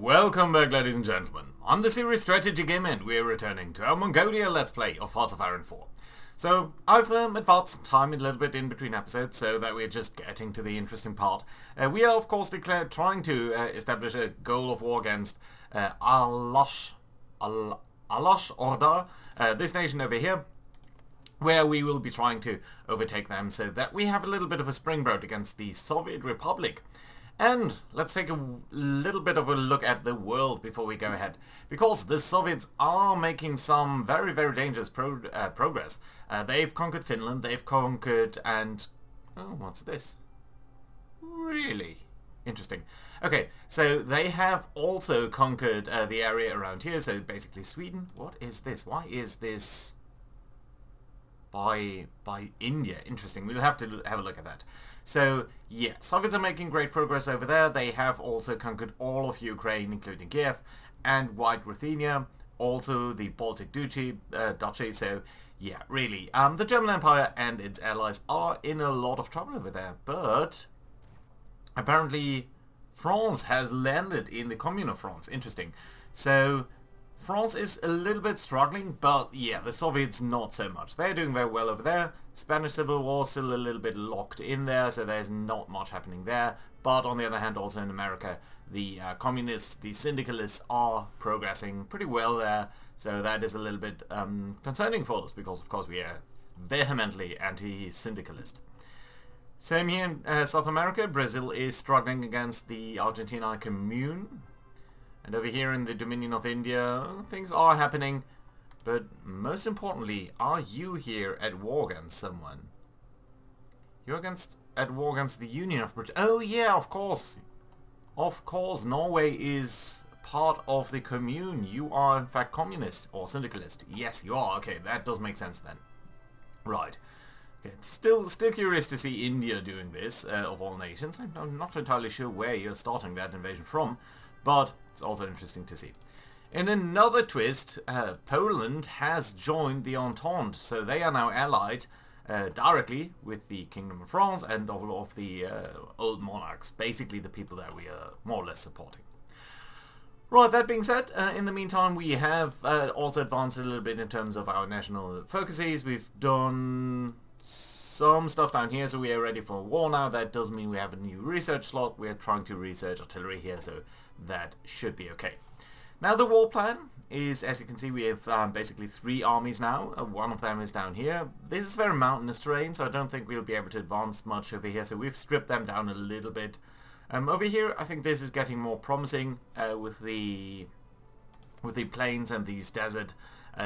Welcome back, ladies and gentlemen. On the series Strategy Game End, we're returning to our Mongolia Let's Play of Hearts of Iron 4. So, I've advanced time a little bit in between episodes so that we're just getting to the interesting part. We are, of course, trying to establish a goal of war against Alash Orda, this nation over here, where we will be trying to overtake them so that we have a little bit of a springboard against the Soviet Republic. And let's take a little bit of a look at the world before we go ahead, because the Soviets are making some very, very dangerous progress. They've conquered Finland, they've conquered and... oh, what's this? Really? Interesting. Okay, so they have also conquered the area around here, so basically Sweden. What is this? Why is this by India? Interesting. We'll have to have a look at that. So, yeah, Soviets are making great progress over there. They have also conquered all of Ukraine, including Kiev, and White Ruthenia, also the Baltic Duchy, so, yeah, really. The German Empire and its allies are in a lot of trouble over there, but apparently France has landed in the Commune of France. Interesting. So, France is a little bit struggling, but yeah, the Soviets not so much. They're doing very well over there. Spanish Civil War still a little bit locked in there, so there's not much happening there. But on the other hand, also in America, the communists, the syndicalists are progressing pretty well there. So that is a little bit concerning for us, because of course we are vehemently anti-syndicalist. Same here in South America. Brazil is struggling against the Argentine Commune. And over here in the Dominion of India, things are happening. But most importantly, are you here at war against someone? You're at war against the Union of Britain. Oh yeah, of course. Of course, Norway is part of the Commune. You are in fact communist or syndicalist. Yes, you are. Okay, that does make sense then. Right. Okay, still curious to see India doing this, of all nations. I'm not entirely sure where you're starting that invasion from, but it's also interesting to see. In another twist, Poland has joined the Entente, so they are now allied directly with the Kingdom of France and all of the old monarchs, basically the people that we are more or less supporting. Right, that being said, in the meantime we have also advanced a little bit in terms of our national focuses. We've done some stuff down here, so we are ready for war now. That does mean we have a new research slot. We're trying to research artillery here, so that should be okay. Now the war plan is, as you can see, we have basically 3 armies now. One of them is down here. This is very mountainous terrain, so I don't think we'll be able to advance much over here, so we've stripped them down a little bit. Over here, I think this is getting more promising with the plains and these desert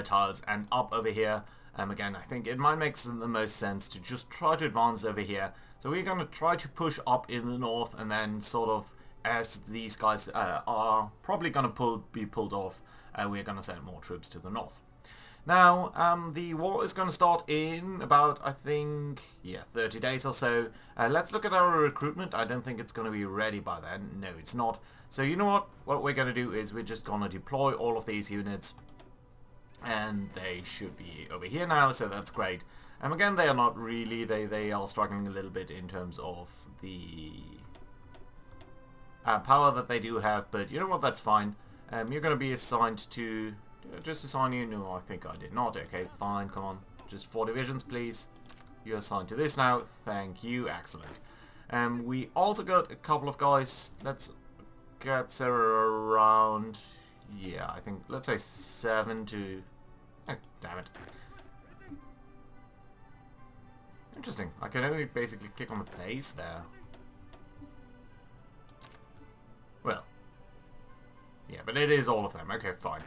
tiles, and up over here. Again, I think it might make the most sense to just try to advance over here. So we're going to try to push up in the north, and then sort of, as these guys are probably going to be pulled off, we're going to send more troops to the north. Now, the war is going to start in about, I think, yeah, 30 days or so. Let's look at our recruitment. I don't think it's going to be ready by then. No, it's not. So you know what? What we're going to do is we're just going to deploy all of these units. And they should be over here now, so that's great. Again, they are not really, they are struggling a little bit in terms of the power that they do have, but you know what, that's fine. You're going to be assigned to... just assign you? No, I think I did not. Okay, fine, come on. Just 4 divisions, please. You're assigned to this now. Thank you, excellent. We also got a couple of guys. Let's get Sarah around... yeah, I think, let's say 7 to... oh, damn it. Interesting. I can only basically click on the base there. Well. Yeah, but it is all of them. Okay, fine.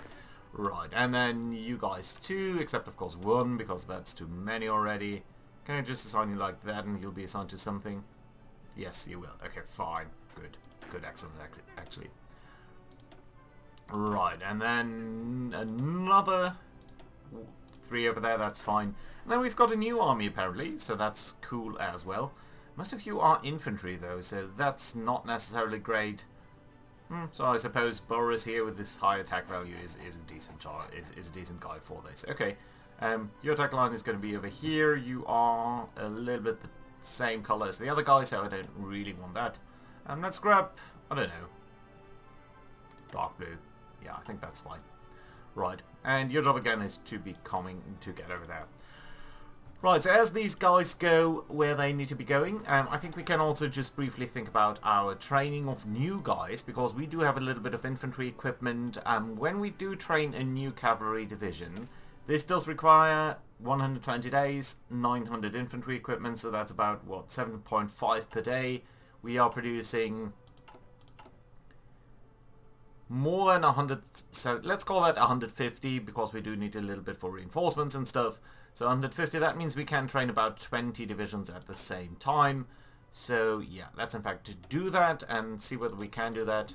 Right, and then you guys 2, except of course 1, because that's too many already. Can I just assign you like that and you'll be assigned to something? Yes, you will. Okay, fine. Good. Good, excellent, actually. Right, and then another 3 over there, that's fine. And then we've got a new army apparently, so that's cool as well. Most of you are infantry though, so that's not necessarily great. So I suppose Boris here with this high attack value is a decent is a decent guy for this. Okay, your attack line is going to be over here. You are a little bit the same color as the other guy, so I don't really want that. Let's grab, I don't know, dark blue. Yeah, I think that's fine. Right, and your job again is to be coming to get over there. Right, so as these guys go where they need to be going, I think we can also just briefly think about our training of new guys, because we do have a little bit of infantry equipment. When we do train a new cavalry division, this does require 120 days, 900 infantry equipment, so that's about, what, 7.5 per day. We are producing more than 100, so let's call that 150, because we do need a little bit for reinforcements and stuff. So 150, that means we can train about 20 divisions at the same time. So yeah, let's in fact do that and see whether we can do that.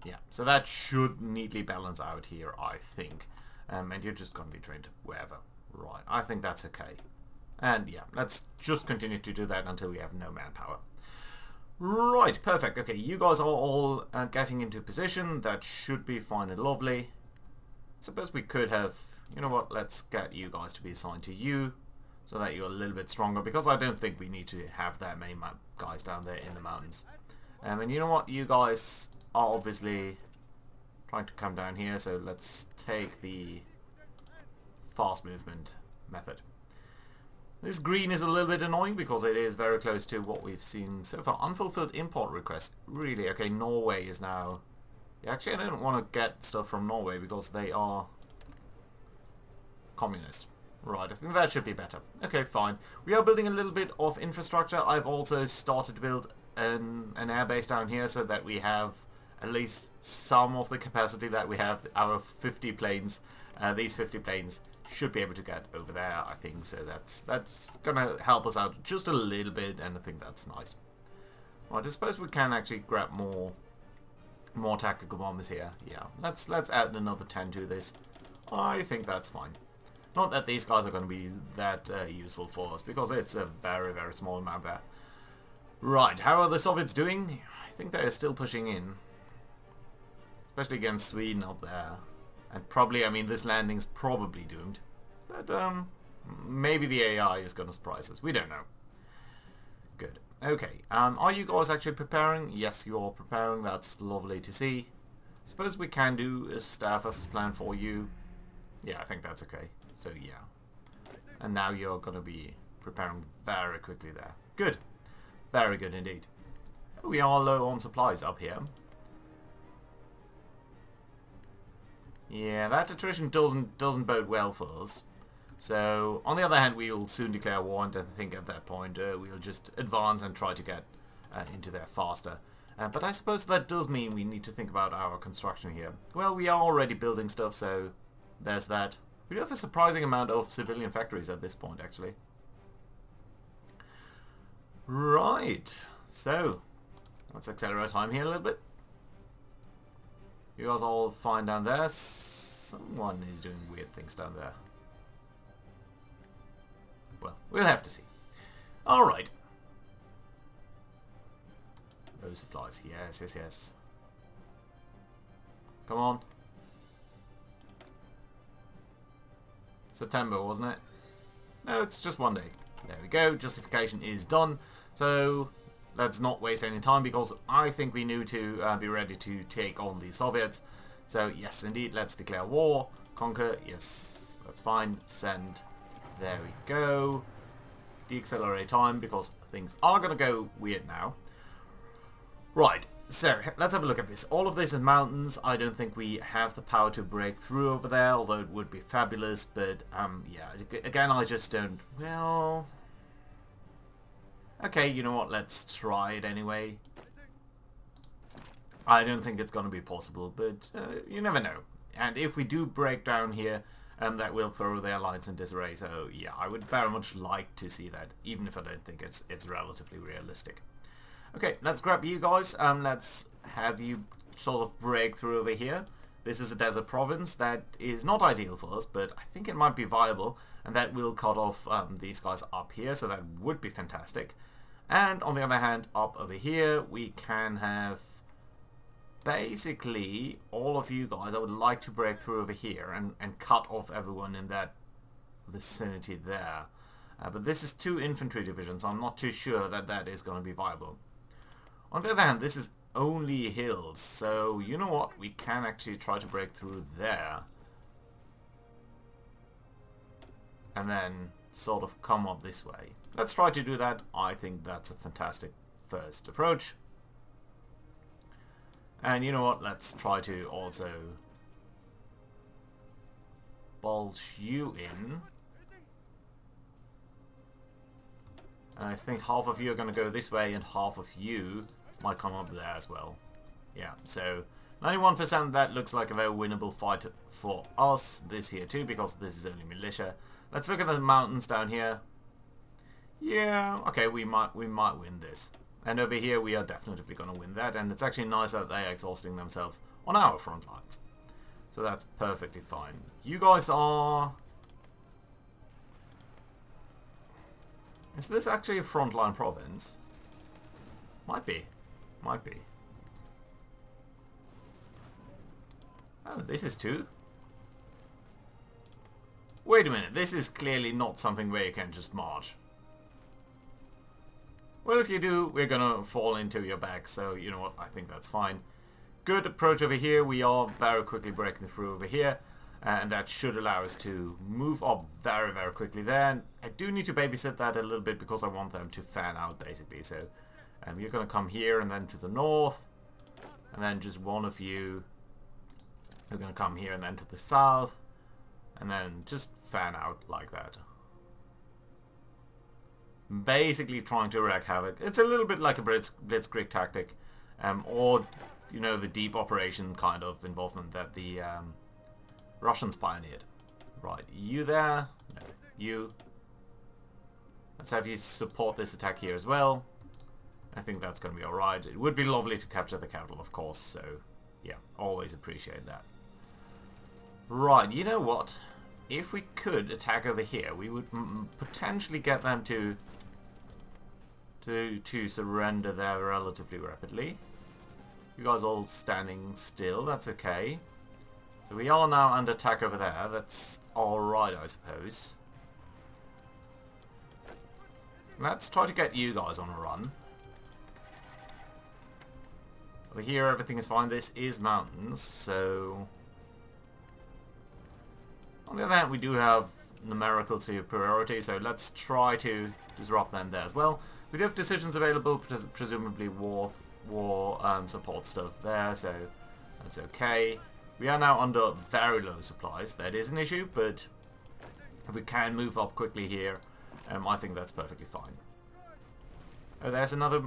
Yeah, so that should neatly balance out here, I think. And you're just going to be trained wherever. Right, I think that's okay. And yeah, let's just continue to do that until we have no manpower. Right, perfect. Okay, you guys are all getting into position. That should be fine and lovely. Suppose we could have, you know what, let's get you guys to be assigned to you so that you're a little bit stronger, because I don't think we need to have that many guys down there in the mountains. And you know what, you guys are obviously trying to come down here, so let's take the fast movement method. This green is a little bit annoying because it is very close to what we've seen so far. Unfulfilled import request. Really? Okay, Norway is now... Actually, I don't want to get stuff from Norway because they are communist. Right, I think that should be better. Okay, fine. We are building a little bit of infrastructure. I've also started to build an airbase down here so that we have at least some of the capacity that we have. Our 50 planes, these 50 planes should be able to get over there, I think. So that's going to help us out just a little bit, and I think that's nice. Right, I suppose we can actually grab more tactical bombers here. Yeah, let's add another 10 to this. I think that's fine. Not that these guys are going to be that useful for us, because it's a very, very small amount there. Right, how are the Soviets doing? I think they're still pushing in. Especially against Sweden up there. And probably, I mean, this landing's probably doomed. But, maybe the AI is going to surprise us. We don't know. Good. Okay, are you guys actually preparing? Yes, you're preparing. That's lovely to see. Suppose we can do a staff office plan for you. Yeah, I think that's okay. So, yeah. And now you're going to be preparing very quickly there. Good. Very good indeed. We are low on supplies up here. Yeah, that attrition doesn't bode well for us. So, on the other hand, we'll soon declare war, and I think at that point we'll just advance and try to get into there faster. But I suppose that does mean we need to think about our construction here. Well, we are already building stuff, so there's that. We do have a surprising amount of civilian factories at this point, actually. Right, so let's accelerate time here a little bit. You guys all fine down there? Someone is doing weird things down there. Well, we'll have to see. Alright. Those supplies. Yes, yes, yes. Come on. September, wasn't it? No, it's just one day. There we go. Justification is done. So, let's not waste any time, because I think we need to be ready to take on the Soviets. So, yes, indeed, let's declare war. Conquer. Yes, that's fine. Send. There we go. Deaccelerate time, because things are going to go weird now. Right, so let's have a look at this. All of this is mountains. I don't think we have the power to break through over there, although it would be fabulous. But, yeah, again, I just don't... Well... Okay, you know what? Let's try it anyway. I don't think it's going to be possible, but you never know. And if we do break down here, that will throw their alliance in disarray. So yeah, I would very much like to see that, even if I don't think it's relatively realistic. Okay, let's grab you guys. Let's have you sort of break through over here. This is a desert province that is not ideal for us, but I think it might be viable, and that will cut off these guys up here, so that would be fantastic. And on the other hand, up over here, we can have basically all of you guys. I would like to break through over here and cut off everyone in that vicinity there. But this is 2 infantry divisions, so I'm not too sure that that is going to be viable. On the other hand, this is only hills. So, you know what? We can actually try to break through there. And then sort of come up this way. Let's try to do that. I think that's a fantastic first approach. And you know what? Let's try to also bulge you in. And I think half of you are going to go this way and half of you might come up there as well. Yeah, so 91% that looks like a very winnable fight for us. This here too, because this is only militia. Let's look at the mountains down here. Yeah, okay, we might win this. And over here we are definitely going to win that. And it's actually nice that they're exhausting themselves on our front lines. So that's perfectly fine. You guys are... Is this actually a frontline province? Might be. Might be. Oh, this is two? Wait a minute, this is clearly not something where you can just march. Well, if you do, we're gonna fall into your back, so you know what, I think that's fine. Good approach over here, we are very quickly breaking through over here. And that should allow us to move up very, very quickly there. And I do need to babysit that a little bit because I want them to fan out, basically. So you're going to come here and then to the north. And then just one of you are going to come here and then to the south. And then just fan out like that. Basically trying to wreak havoc. It's a little bit like a blitzkrieg tactic. Or, you know, the deep operation kind of involvement that the... Russians pioneered. Right, you there? No, you. Let's have you support this attack here as well. I think that's going to be alright. It would be lovely to capture the capital, of course, so yeah, always appreciate that. Right, you know what? If we could attack over here, we would potentially get them to surrender there relatively rapidly. You guys all standing still, that's okay. So we are now under attack over there. That's alright, I suppose. Let's try to get you guys on a run. Over here, everything is fine. This is mountains, so... On the other hand, we do have numerical superiority, so let's try to disrupt them there as well. We do have decisions available, presumably war support stuff there, so that's okay. We are now under very low supplies. That is an issue, but if we can move up quickly here, I think that's perfectly fine. Oh, there's another...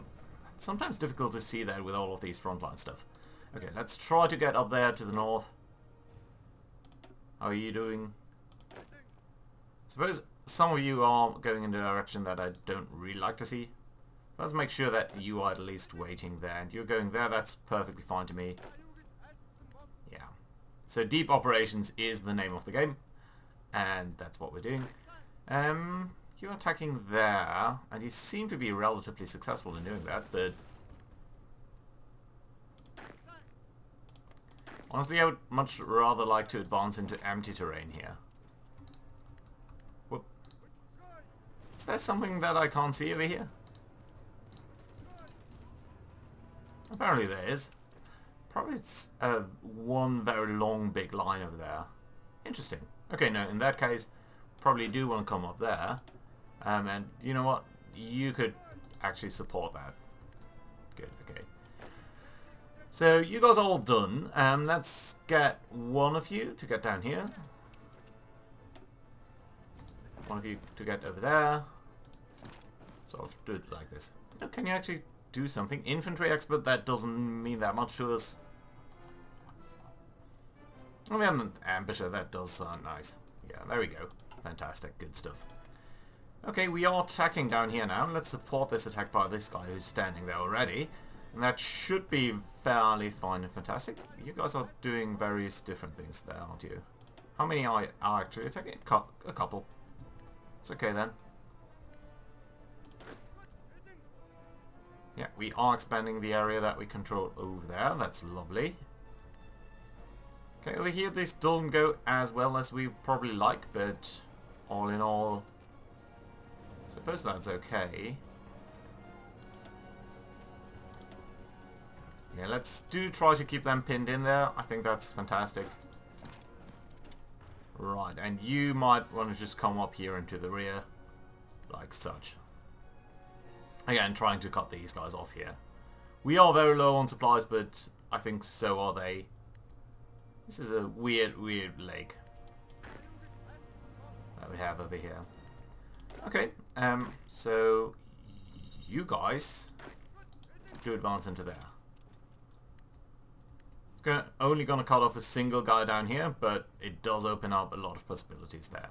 It's sometimes difficult to see that with all of these frontline stuff. Okay, let's try to get up there to the north. How are you doing? I suppose some of you are going in a direction that I don't really like to see. Let's make sure that you are at least waiting there. And you're going there, that's perfectly fine to me. So deep operations is the name of the game, and that's what we're doing. You're attacking there, and you seem to be relatively successful in doing that, but honestly I would much rather like to advance into empty terrain here. Whoop. Is there something that I can't see over here? Apparently there is. Probably it's one very long big line over there. Interesting. Okay, no, in that case, probably do want to come up there. And you know what? You could actually support that. Good, okay. So you guys are all done. Let's get one of you to get down here. One of you to get over there. Sort of do it like this. Oh, can you actually do something? Infantry expert, that doesn't mean that much to us. On the other hand, ambusher, that does sound nice. Yeah, there we go. Fantastic, good stuff. Okay, we are attacking down here now. Let's support this attack by this guy who's standing there already. And that should be fairly fine and fantastic. You guys are doing various different things there, aren't you? How many are actually attacking? A couple. It's okay then. Yeah, we are expanding the area that we control over there. That's lovely. Okay, over here this doesn't go as well as we probably like, but all in all, I suppose that's okay. Yeah, let's try to keep them pinned in there. I think that's fantastic. Right, and you might want to just come up here into the rear, like such. Again, trying to cut these guys off here. We are very low on supplies, but I think so are they. This is a weird lake that we have over here. Okay, so you guys do advance into there. It's only going to cut off a single guy down here, but it does open up a lot of possibilities there.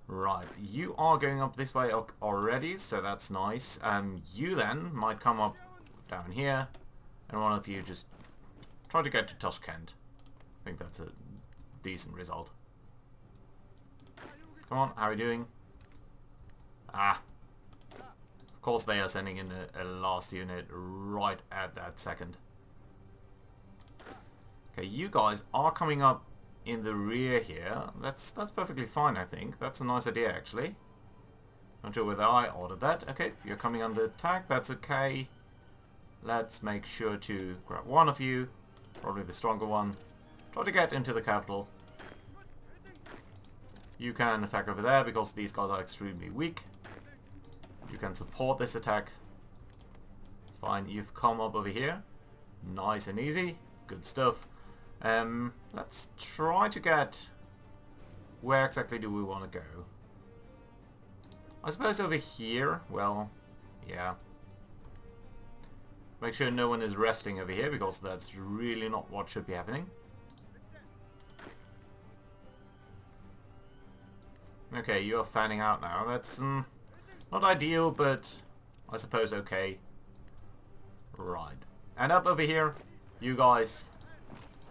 Right, you are going up this way already, so that's nice. You then might come up down here, and one of you just try to get to Tashkent. I think that's a decent result. Come on, how are you doing? Ah. Of course they are sending in a last unit right at that second. Okay, you guys are coming up in the rear here. That's perfectly fine, I think. That's a nice idea, actually. Not sure whether I ordered that. Okay, you're coming under attack. That's okay. Let's make sure to grab one of you. Probably the stronger one. Try to get into the capital. You can attack over there because these guys are extremely weak. You can support this attack. It's fine. You've come up over here. Nice and easy. Good stuff. Let's try to get... Where exactly do we want to go? I suppose over here. Well, yeah. Make sure no one is resting over here because that's really not what should be happening. Okay, you're fanning out now. That's not ideal, but I suppose okay. Right. And up over here, you guys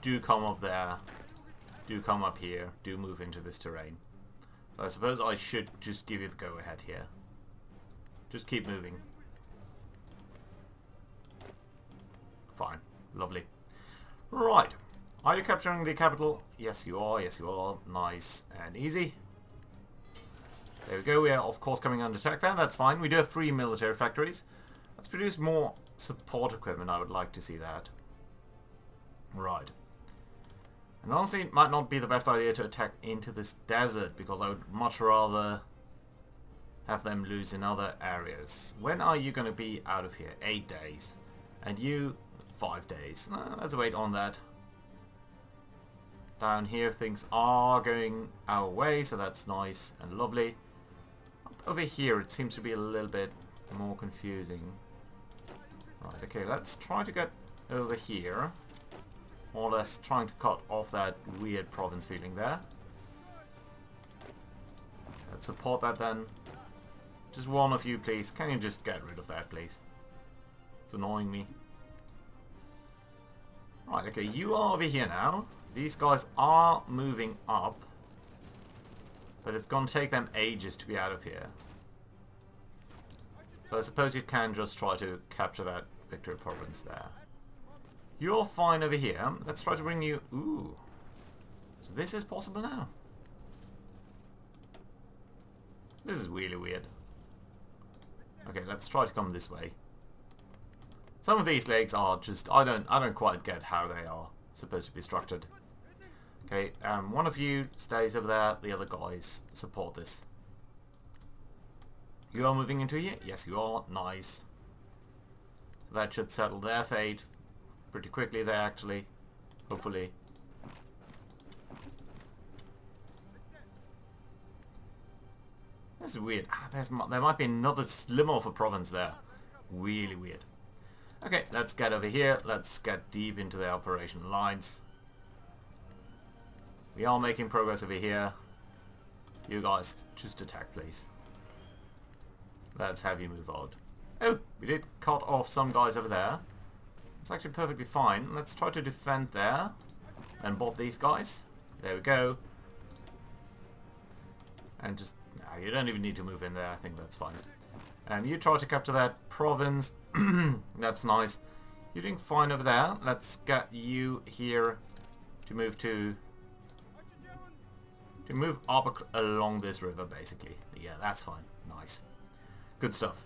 do come up there. Do come up here. Do move into this terrain. So I suppose I should just give you the go-ahead here. Just keep moving. Fine. Lovely. Right. Are you capturing the capital? Yes, you are. Yes, you are. Nice and easy. There we go. We are, of course, coming under attack then. That's fine. We do have 3 military factories. Let's produce more support equipment. I would like to see that. Right. And honestly, it might not be the best idea to attack into this desert because I would much rather have them lose in other areas. When are you going to be out of here? 8 days. And you, 5 days. Let's wait on that. Down here things are going our way, so that's nice and lovely. Over here it seems to be a little bit more confusing. Right, okay, let's try to get over here. More or less trying to cut off that weird province feeling there. Let's support that then. Just one of you, please. Can you just get rid of that, please? It's annoying me. Right, okay, you are over here now. These guys are moving up. But it's going to take them ages to be out of here. So I suppose you can just try to capture that Victoria province there. You're fine over here. Let's try to bring you... Ooh. So this is possible now. This is really weird. Okay, let's try to come this way. Some of these legs are just... I don't quite get how they are supposed to be structured. Okay, one of you stays over there. The other guys support this. You are moving into here? Yes, you are. Nice. So that should settle their fate pretty quickly there, actually. Hopefully. This is weird. There might be another slimmer of a province there. Really weird. Okay, let's get over here. Let's get deep into the operation lines. We are making progress over here. You guys, just attack, please. Let's have you move on. Oh, we did cut off some guys over there. It's actually perfectly fine. Let's try to defend there. And bob these guys. There we go. And just... No, you don't even need to move in there. I think that's fine. You try to capture that province. That's nice. You're doing fine over there. Let's get you here to move to... To move up along this river, basically. Yeah, that's fine. Nice. Good stuff.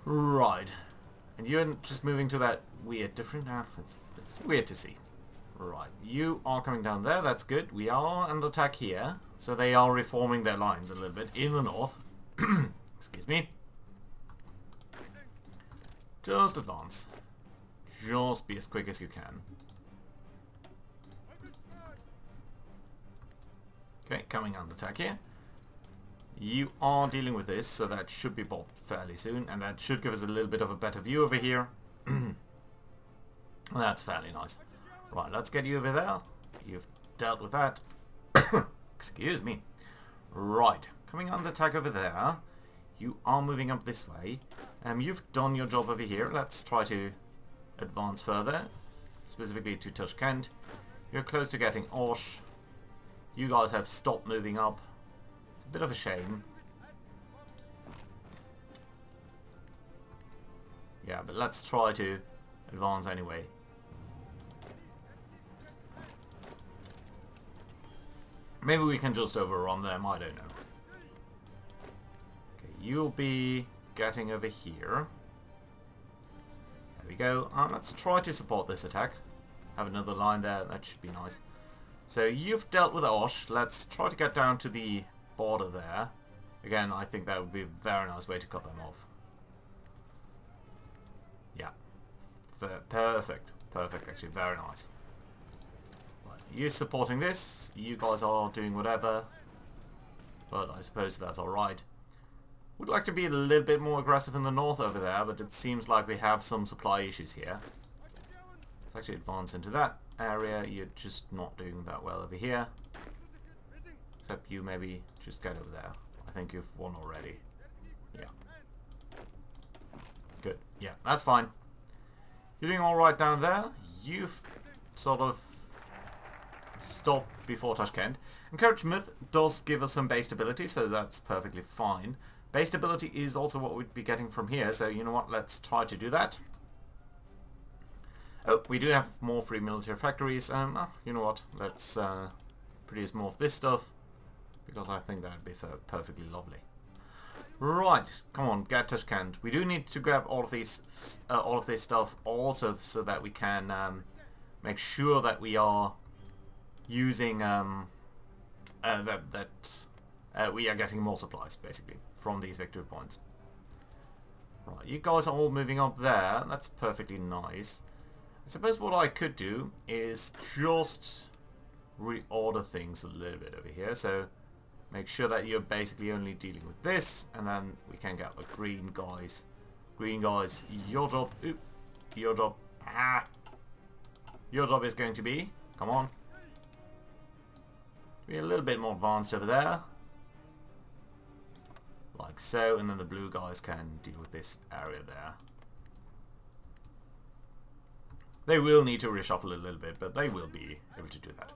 Right. And you're just moving to that weird different... it's weird to see. Right, you are coming down there, that's good. We are under attack here. So they are reforming their lines a little bit in the north. Excuse me. Just advance. Just be as quick as you can. Okay, coming under attack here. You are dealing with this, so that should be bought fairly soon, and that should give us a little bit of a better view over here. That's fairly nice. Right, let's get you over there. You've dealt with that. Excuse me. Right, coming under attack over there. You are moving up this way. You've done your job over here. Let's try to advance further, specifically to Tashkent. You're close to getting Osh. You guys have stopped moving up. It's a bit of a shame. Yeah, but let's try to advance anyway. Maybe we can just overrun them, I don't know. Okay, you'll be getting over here. There we go. Let's try to support this attack. Have another line there, that should be nice. So you've dealt with Osh. Let's try to get down to the border there. Again, I think that would be a very nice way to cut them off. Yeah. Perfect. Perfect, actually. Very nice. Right. You supporting this. You guys are doing whatever. But I suppose that's alright. Would like to be a little bit more aggressive in the north over there, but it seems like we have some supply issues here. Let's actually advance into that area. You're just not doing that well over here. Except you maybe just get over there. I think you've won already. Yeah. Good. Yeah, that's fine. You're doing alright down there. You've sort of stopped before Tashkent. Encouragement does give us some base stability, so that's perfectly fine. Base stability is also what we'd be getting from here, so you know what, let's try to do that. Oh, we do have more free military factories. You know what, let's produce more of this stuff, because I think that would be perfectly lovely. Right, come on, get Tashkent. We do need to grab all of these, all of this stuff also, so that we can make sure that we are using we are getting more supplies, basically, from these victory points. Right, you guys are all moving up there. That's perfectly nice. I suppose what I could do is just reorder things a little bit over here. So make sure that you're basically only dealing with this, and then we can get the green guys. Green guys, your job. Oop, your job. Your job is going to be. Come on. Be a little bit more advanced over there. Like so, and then the blue guys can deal with this area there. They will need to reshuffle a little bit, but they will be able to do that.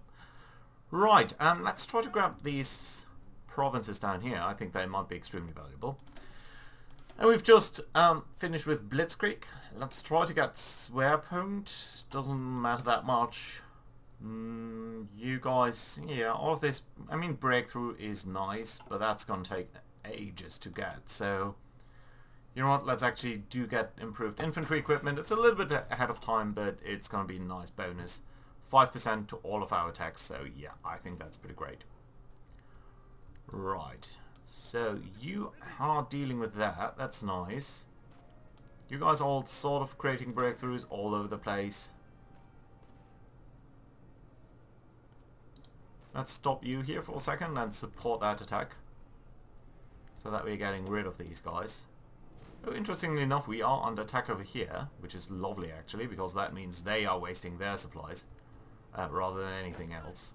Right, let's try to grab these provinces down here. I think they might be extremely valuable. And we've just finished with Blitzkrieg. Let's try to get Swearpunkt. Doesn't matter that much. You guys, yeah, all of this, I mean, breakthrough is nice, but that's going to take ages to get. So, you know what, let's actually do get improved infantry equipment. It's a little bit ahead of time, but it's going to be a nice bonus. 5% to all of our attacks, so yeah, I think that's pretty great. Right, so you are dealing with that, that's nice. You guys are all sort of creating breakthroughs all over the place. Let's stop you here for a second and support that attack, so that we're getting rid of these guys. Oh, interestingly enough, we are under attack over here, which is lovely actually, because that means they are wasting their supplies rather than anything else.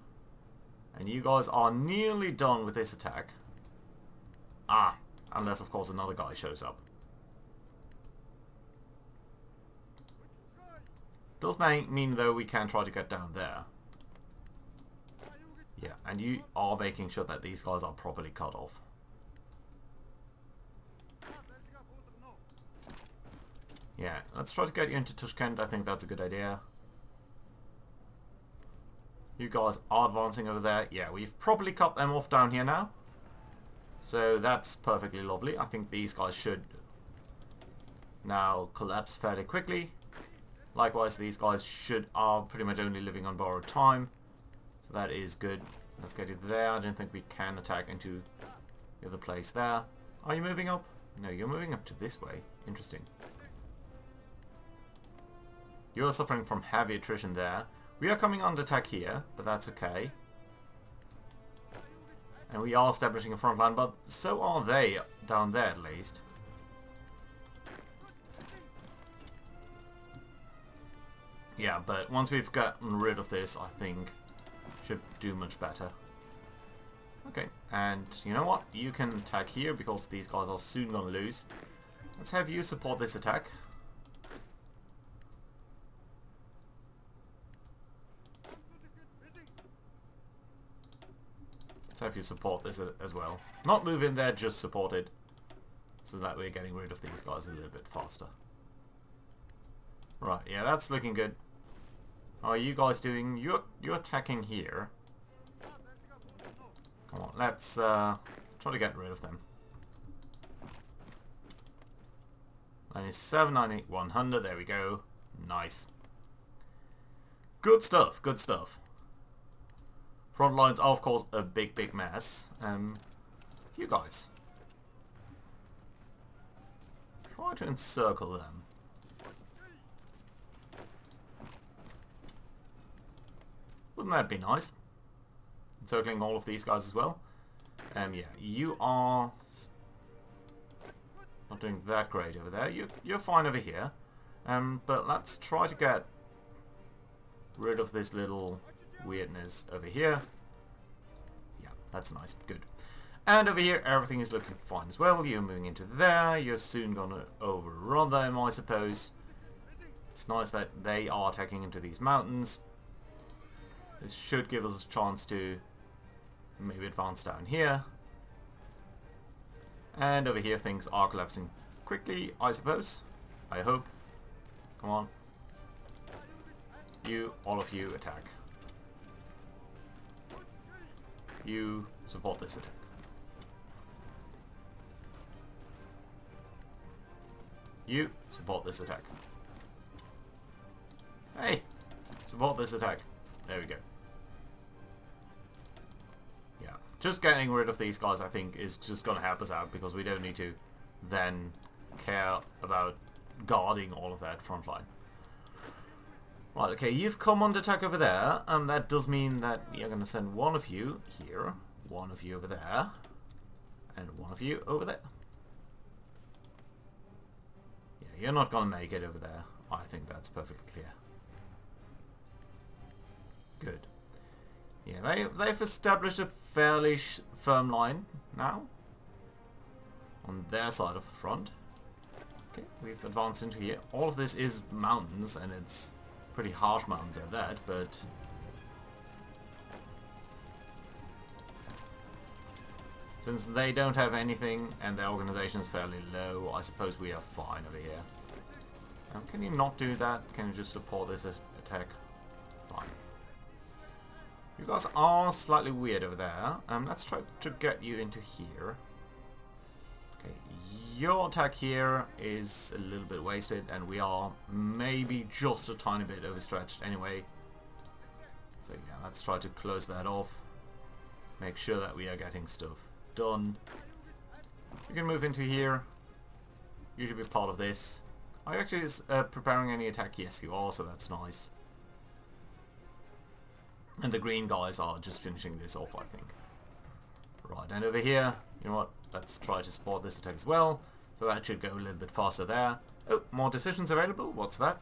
And you guys are nearly done with this attack. Unless of course another guy shows up. Does mean though we can try to get down there. Yeah, and you are making sure that these guys are properly cut off. Yeah, let's try to get you into Tashkent. I think that's a good idea. You guys are advancing over there. Yeah, we've properly cut them off down here now. So that's perfectly lovely. I think these guys should now collapse fairly quickly. Likewise, these guys are pretty much only living on borrowed time. So that is good. Let's get you there. I don't think we can attack into the other place there. Are you moving up? No, you're moving up to this way. Interesting. You're suffering from heavy attrition there. We are coming under attack here, but that's okay. And we are establishing a front line, but so are they down there at least. Yeah, but once we've gotten rid of this, I think should do much better. Okay, and you know what? You can attack here because these guys are soon gonna lose. Let's have you support this attack. Let's have you support this as well. Not move in there, just support it. So that we're getting rid of these guys a little bit faster. Right, yeah, that's looking good. How are you guys doing? You're attacking here. Come on, let's try to get rid of them. 97, 98, 100, there we go. Nice. Good stuff, good stuff. Front lines are of course a big mess. You guys. Try to encircle them. Wouldn't that be nice? Encircling all of these guys as well. Yeah, you are not doing that great over there. You're fine over here. But let's try to get rid of this little weirdness over here. Yeah, that's nice. Good. And over here, everything is looking fine as well. You're moving into there. You're soon gonna overrun them, I suppose. It's nice that they are attacking into these mountains. This should give us a chance to maybe advance down here. And over here things are collapsing quickly, I suppose. I hope. Come on. You, all of you, attack. You support this attack. You support this attack. Hey! Support this attack. There we go. Yeah. Just getting rid of these guys I think is just gonna help us out because we don't need to then care about guarding all of that front line. Right, okay, you've come on attack over there, and that does mean that we are going to send one of you here, one of you over there, and one of you over there. Yeah, you're not going to make it over there. I think that's perfectly clear. Good. Yeah, they've established a fairly firm line now on their side of the front. Okay, we've advanced into here. All of this is mountains, and it's pretty harsh mountains at that, but since they don't have anything and their organization is fairly low, I suppose we are fine over here. Can you not do that? Can you just support this attack? Fine. You guys are slightly weird over there. Let's try to get you into here. Okay, your attack here is a little bit wasted, and we are maybe just a tiny bit overstretched anyway. So yeah, let's try to close that off. Make sure that we are getting stuff done. You can move into here. You should be part of this. Are you actually preparing any attack? Yes, you are, so that's nice. And the green guys are just finishing this off, I think. Right, and over here, you know what? Let's try to support this attack as well. So that should go a little bit faster there. Oh, more decisions available? What's that?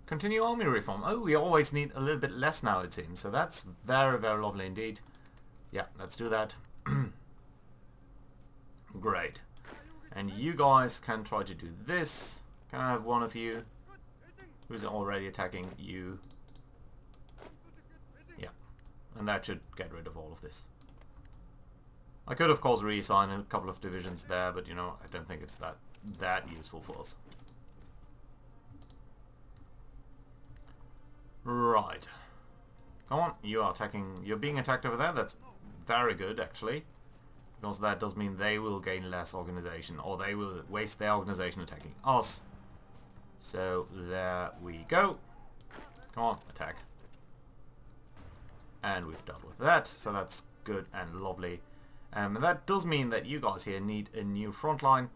Continue army reform. Oh, we always need a little bit less now, it seems. So that's very, very lovely indeed. Yeah, let's do that. Great. And you guys can try to do this. Can I have one of you who's already attacking you? Yeah. And that should get rid of all of this. I could of course reassign a couple of divisions there, but you know, I don't think it's that useful for us. Right. Come on, you are attacking. You're being attacked over there. That's very good, actually. because that does mean they will gain less organization, or they will waste their organization attacking us. So there we go. Come on, attack. And we've dealt with that, so that's good and lovely. And that does mean that you guys here need a new front line.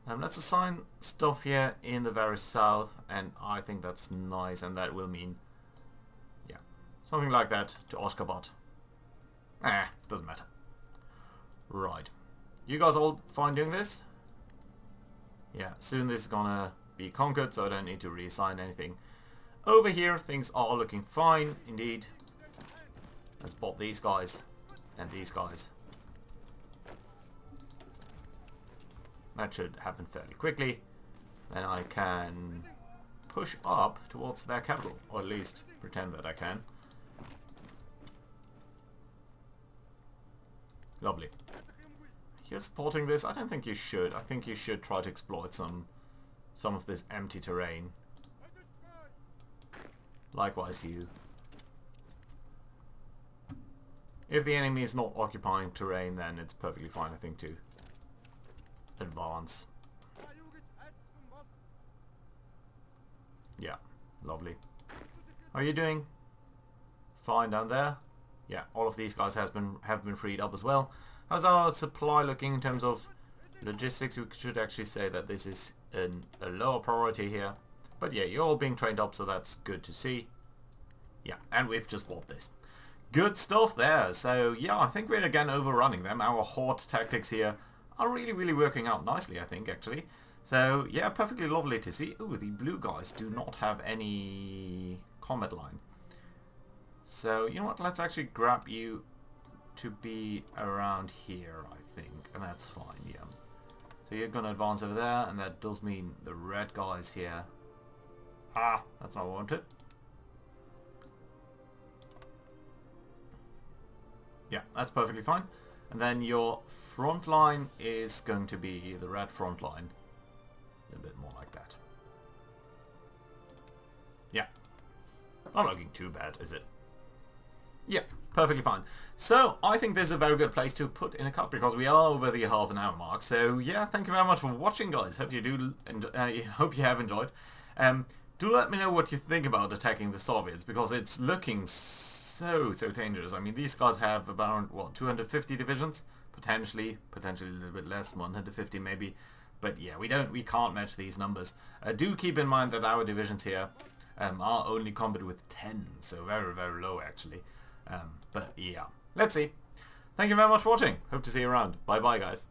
Let's assign stuff here in the very south, and I think that's nice, and that will mean, yeah, something like that to Ashgabat. Doesn't matter. Right. You guys all fine doing this? Yeah, soon this is gonna be conquered, so I don't need to reassign anything. Over here, things are looking fine, indeed. Let's pop these guys, and these guys. That should happen fairly quickly. Then I can push up towards their capital, or at least pretend that I can. Lovely. You're supporting this? I don't think you should. I think you should try to exploit some of this empty terrain. Likewise you. If the enemy is not occupying terrain, then it's perfectly fine, I think, to advance. Yeah, lovely. How are you doing? Fine down there. Yeah, all of these guys have been freed up as well. How's our supply looking in terms of logistics? We should actually say that this is a lower priority here. But yeah, you're all being trained up, so that's good to see. Yeah, and we've just bought this. Good stuff there. So yeah, I think we're again overrunning them. Our horde tactics here are really working out nicely, I think, actually. So yeah, perfectly lovely to see. Ooh, the blue guys do not have any combat line. So you know what, let's actually grab you to be around here, I think, and that's fine, yeah. So you're gonna advance over there, and that does mean the red guys here. That's not what I wanted. Yeah, that's perfectly fine. And then your front line is going to be the red front line. A bit more like that. Yeah. Not looking too bad, is it? Yeah, perfectly fine. So, I think this is a very good place to put in a cut because we are over the half an hour mark. So, yeah, thank you very much for watching, guys. Hope you do. Hope you have enjoyed. Do let me know what you think about attacking the Soviets because it's looking so dangerous. I mean, these guys have about what 250 divisions, potentially a little bit less, 150 maybe. But yeah, we can't match these numbers. Do keep in mind that our divisions here are only combat with 10, so very low actually. But yeah, let's see. Thank you very much for watching. Hope to see you around. Bye bye, guys.